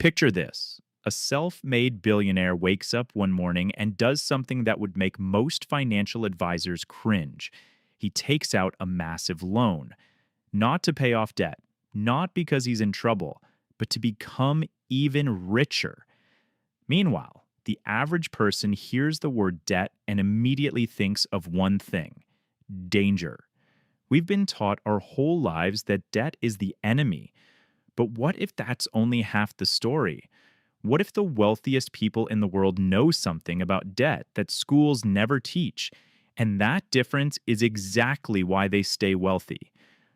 Picture this. A self-made billionaire wakes up one morning and does something that would make most financial advisors cringe. He takes out a massive loan, not to pay off debt, not because he's in trouble, but to become even richer. Meanwhile, the average person hears the word debt and immediately thinks of one thing: danger. We've been taught our whole lives that debt is the enemy. But what if that's only half the story? What if the wealthiest people in the world know something about debt that schools never teach? And that difference is exactly why they stay wealthy.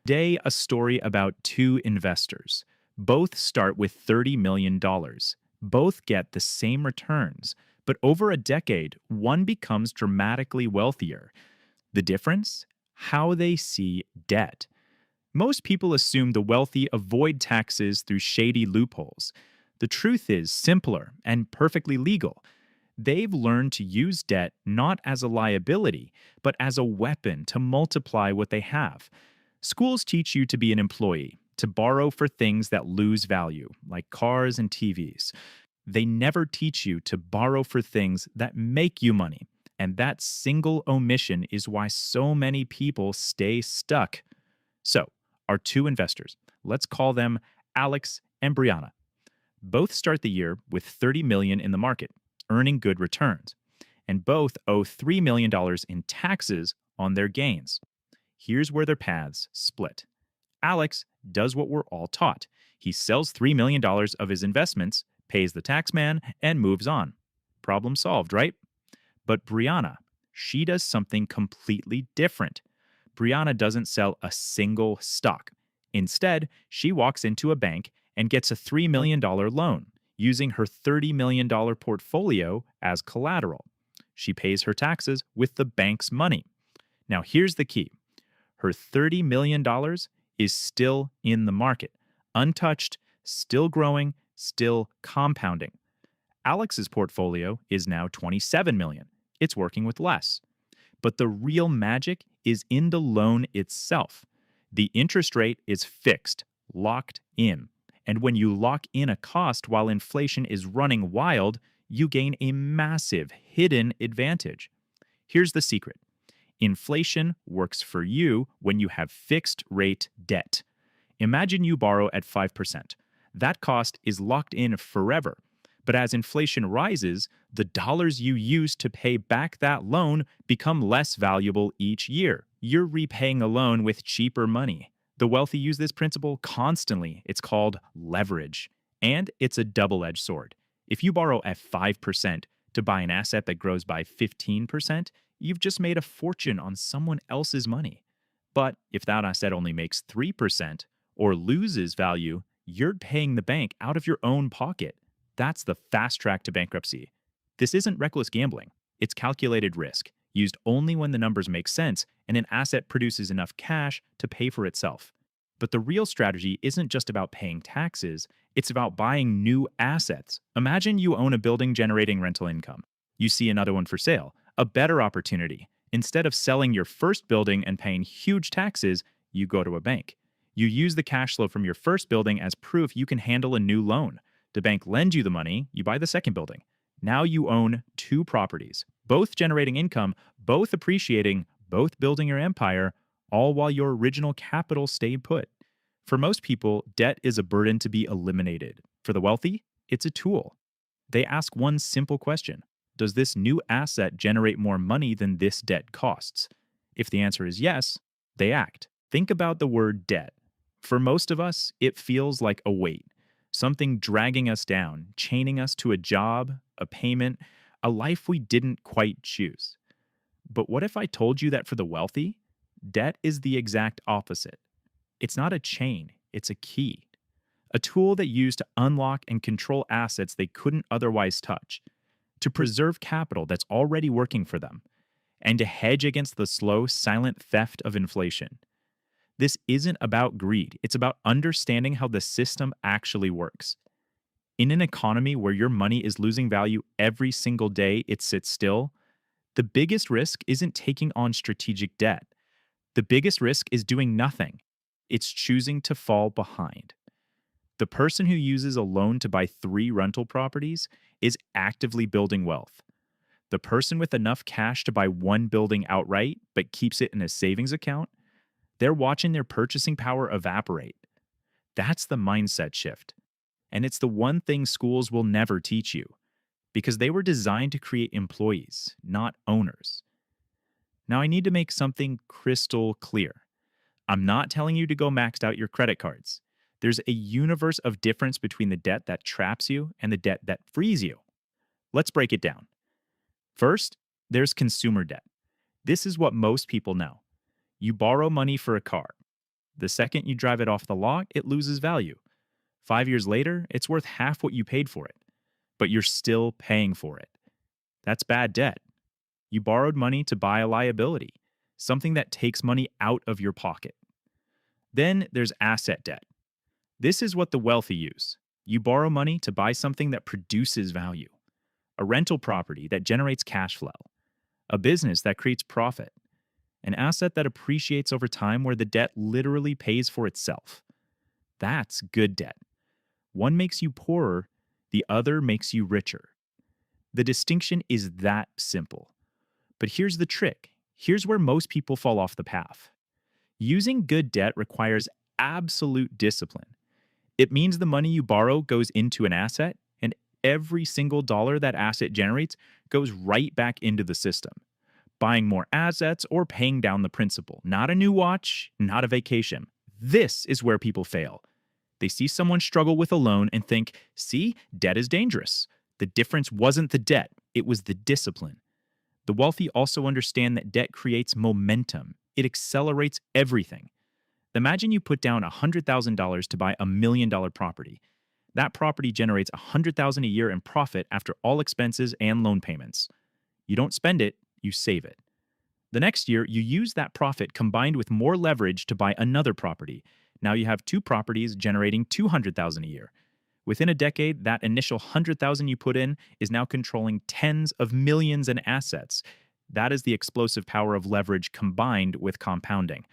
Today, a story about two investors. Both start with $30 million. Both get the same returns. But over a decade, one becomes dramatically wealthier. The difference? How they see debt. Most people assume the wealthy avoid taxes through shady loopholes. The truth is simpler and perfectly legal. They've learned to use debt not as a liability, but as a weapon to multiply what they have. Schools teach you to be an employee, to borrow for things that lose value, like cars and TVs. They never teach you to borrow for things that make you money. And that single omission is why so many people stay stuck. So, our two investors, let's call them Alex and Brianna. Both start the year with $30 million in the market, earning good returns, and both owe $3 million in taxes on their gains. Here's where their paths split. Alex does what we're all taught. He sells $3 million of his investments, pays the tax man, and moves on. Problem solved, right? But Brianna, she does something completely different. Brianna doesn't sell a single stock. Instead, she walks into a bank and gets a $3 million loan, using her $30 million portfolio as collateral. She pays her taxes with the bank's money. Now, here's the key. Her $30 million is still in the market, untouched, still growing, still compounding. Alex's portfolio is now $27 million. It's working with less. But the real magic is in the loan itself. The interest rate is fixed, locked in. And when you lock in a cost while inflation is running wild, you gain a massive hidden advantage. Here's the secret. Inflation works for you when you have fixed rate debt. Imagine you borrow at 5%. That cost is locked in forever. But as inflation rises, the dollars you use to pay back that loan become less valuable each year. You're repaying a loan with cheaper money. The wealthy use this principle constantly. It's called leverage. And it's a double-edged sword. If you borrow at 5% to buy an asset that grows by 15%, you've just made a fortune on someone else's money. But if that asset only makes 3% or loses value, you're paying the bank out of your own pocket. That's the fast track to bankruptcy. This isn't reckless gambling. It's calculated risk, used only when the numbers make sense and an asset produces enough cash to pay for itself. But the real strategy isn't just about paying taxes, it's about buying new assets. Imagine you own a building generating rental income. You see another one for sale, a better opportunity. Instead of selling your first building and paying huge taxes, you go to a bank. You use the cash flow from your first building as proof you can handle a new loan. The bank lends you the money, you buy the second building. Now you own two properties, both generating income, both appreciating, both building your empire, all while your original capital stayed put. For most people, debt is a burden to be eliminated. For the wealthy, it's a tool. They ask one simple question: does this new asset generate more money than this debt costs? If the answer is yes, they act. Think about the word debt. For most of us, it feels like a weight. Something dragging us down, chaining us to a job, a payment, a life we didn't quite choose. But what if I told you that for the wealthy, debt is the exact opposite? It's not a chain, it's a key. A tool they use to unlock and control assets they couldn't otherwise touch, to preserve capital that's already working for them, and to hedge against the slow, silent theft of inflation. This isn't about greed. It's about understanding how the system actually works. In an economy where your money is losing value every single day it sits still, the biggest risk isn't taking on strategic debt. The biggest risk is doing nothing. It's choosing to fall behind. The person who uses a loan to buy 3 rental properties is actively building wealth. The person with enough cash to buy one building outright but keeps it in a savings account, they're watching their purchasing power evaporate. That's the mindset shift. And it's the one thing schools will never teach you because they were designed to create employees, not owners. Now, I need to make something crystal clear. I'm not telling you to go maxed out your credit cards. There's a universe of difference between the debt that traps you and the debt that frees you. Let's break it down. First, there's consumer debt. This is what most people know. You borrow money for a car. The second you drive it off the lot, it loses value. 5 years later, it's worth half what you paid for it, but you're still paying for it. That's bad debt. You borrowed money to buy a liability, something that takes money out of your pocket. Then there's asset debt. This is what the wealthy use. You borrow money to buy something that produces value, a rental property that generates cash flow, a business that creates profit, an asset that appreciates over time where the debt literally pays for itself. That's good debt. One makes you poorer, the other makes you richer. The distinction is that simple. But here's the trick. Here's where most people fall off the path. Using good debt requires absolute discipline. It means the money you borrow goes into an asset, and every single dollar that asset generates goes right back into the system. Buying more assets or paying down the principal. Not a new watch, not a vacation. This is where people fail. They see someone struggle with a loan and think, see, debt is dangerous. The difference wasn't the debt, it was the discipline. The wealthy also understand that debt creates momentum. It accelerates everything. Imagine you put down $100,000 to buy $1 million property. That property generates $100,000 a year in profit after all expenses and loan payments. You don't spend it, you save it. The next year, you use that profit combined with more leverage to buy another property. Now you have 2 properties generating $200,000 a year. Within a decade, that initial $100,000 you put in is now controlling tens of millions in assets. That is the explosive power of leverage combined with compounding.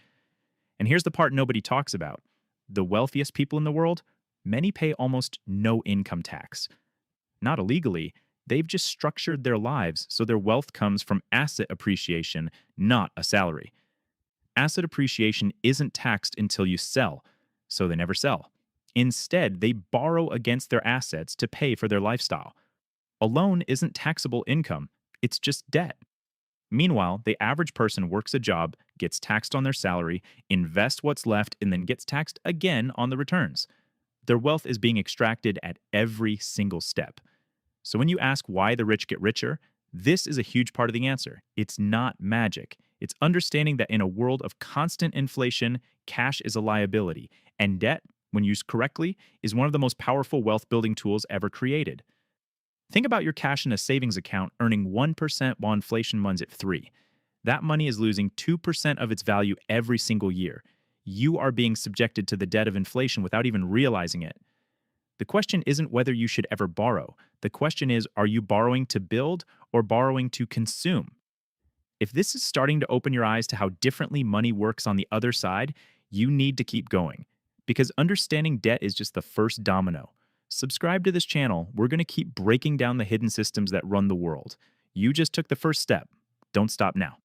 And here's the part nobody talks about. The wealthiest people in the world, many pay almost no income tax. Not illegally, they've just structured their lives so their wealth comes from asset appreciation, not a salary. Asset appreciation isn't taxed until you sell, so they never sell. Instead, they borrow against their assets to pay for their lifestyle. A loan isn't taxable income, it's just debt. Meanwhile, the average person works a job, gets taxed on their salary, invests what's left, and then gets taxed again on the returns. Their wealth is being extracted at every single step. So when you ask why the rich get richer, this is a huge part of the answer. It's not magic. It's understanding that in a world of constant inflation, cash is a liability, and debt, when used correctly, is one of the most powerful wealth-building tools ever created. Think about your cash in a savings account earning 1% while inflation runs at 3%. That money is losing 2% of its value every single year. You are being subjected to the debt of inflation without even realizing it. The question isn't whether you should ever borrow. The question is, are you borrowing to build or borrowing to consume? If this is starting to open your eyes to how differently money works on the other side, you need to keep going. Because understanding debt is just the first domino. Subscribe to this channel. We're going to keep breaking down the hidden systems that run the world. You just took the first step. Don't stop now.